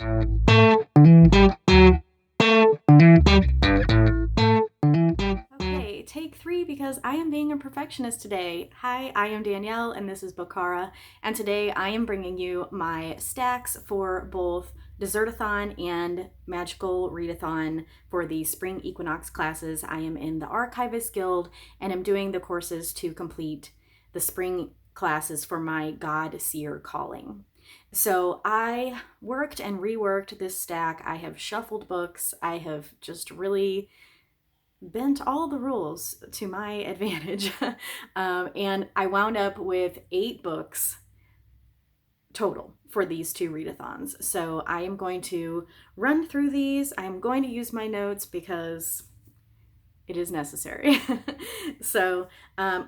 Okay, take 3 because I am being a perfectionist today. Hi, I am Danielle and this is Bookchara, and today I am bringing you my stacks for both Dessertathon and Magical Readathon for the Spring Equinox classes. I am in the Archivist Guild and I'm doing the courses to complete the spring classes for my God Seer calling. So I worked and reworked this stack. I have shuffled books. I have just really bent all the rules to my advantage. And I wound up with 8 books total for these 2 readathons. So I am going to run through these. I'm going to use my notes because it is necessary. So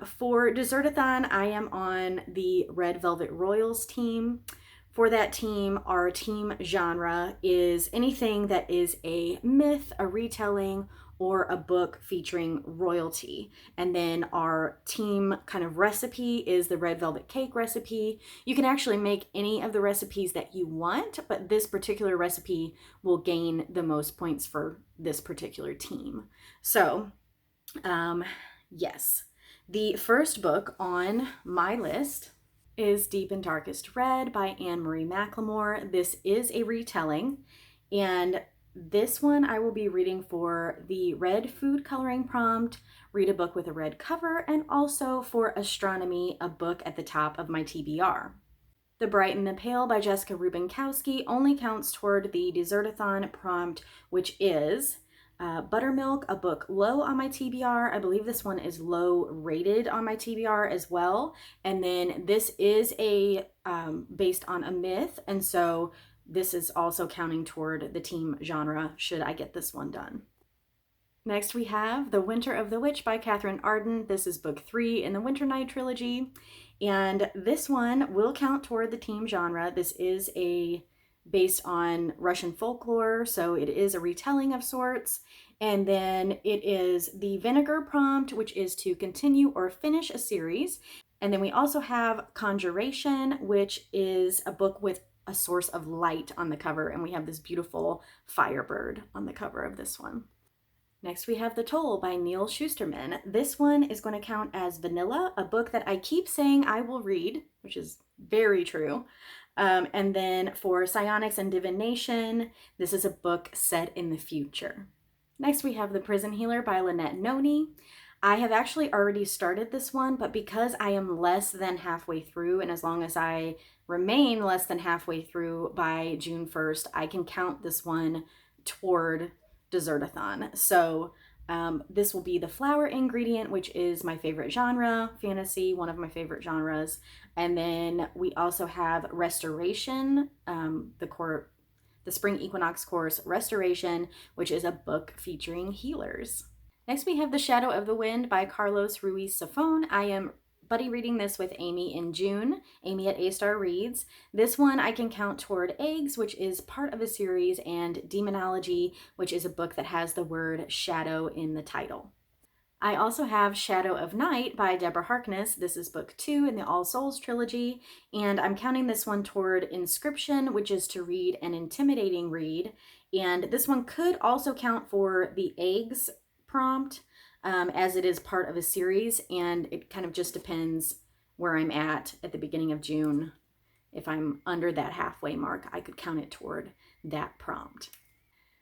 for Dessertathon, I am on the Red Velvet Royals team. For that team, our team genre is anything that is a myth, a retelling, or a book featuring royalty. And then our team kind of recipe is the red velvet cake recipe. You can actually make any of the recipes that you want, but this particular recipe will gain the most points for this particular team. So, yes, the first book on my list is Deep and Darkest Red by Anne-Marie Mclemore. This is a retelling, and this one I will be reading for the red food coloring prompt, read a book with a red cover, and also for astronomy, a book at the top of my TBR. The Bright and the Pale by Jessica Rubinkowski only counts toward the Dessertathon prompt, which is Buttermilk, a book low on my TBR. I believe this one is low rated on my TBR as well. And then this is a based on a myth, and so this is also counting toward the team genre should I get this one done. Next we have The Winter of the Witch by Katherine Arden. This is book 3 in the Winter Night trilogy, and this one will count toward the team genre. This is based on Russian folklore, so it is a retelling of sorts. And then it is the vinegar prompt, which is to continue or finish a series. And then we also have Conjuration, which is a book with a source of light on the cover, and we have this beautiful firebird on the cover of this one. Next we have The Toll by Neil Shusterman. This one is going to count as vanilla, a book that I keep saying I will read, which is very true. And then for Psionics and Divination, this is a book set in the future. Next we have The Prison Healer by Lynette Noni. I have actually already started this one, but because I am less than halfway through, and as long as I remain less than halfway through by June 1st, I can count this one toward Dessertathon. So this will be The Flower Ingredient, which is my favorite genre, fantasy, one of my favorite genres. And then we also have Restoration, the Spring Equinox course, Restoration, which is a book featuring healers. Next we have The Shadow of the Wind by Carlos Ruiz Zafón. I am buddy reading this with Amy in June, Amy at A-Star Reads. This one I can count toward Eggs, which is part of a series, and Demonology, which is a book that has the word shadow in the title. I also have Shadow of Night by Deborah Harkness. This is book 2 in the All Souls trilogy, and I'm counting this one toward Inscription, which is to read an intimidating read. And this one could also count for the Eggs prompt, as it is part of a series, and it kind of just depends where I'm at the beginning of June. If I'm under that halfway mark, I could count it toward that prompt.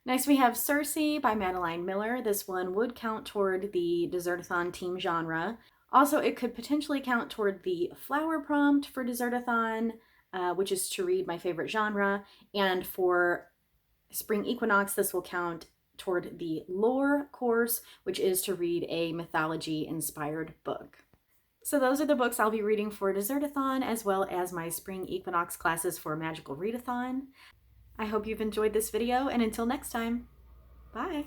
Next we have Cersei by Madeline Miller. This one would count toward the Dessertathon team genre. Also, it could potentially count toward the flower prompt for Dessertathon, which is to read my favorite genre. And for Spring Equinox, this will count toward the lore course, which is to read a mythology-inspired book. So those are the books I'll be reading for Dessertathon, as well as my Spring Equinox classes for Magical Readathon. I hope you've enjoyed this video, and until next time, bye!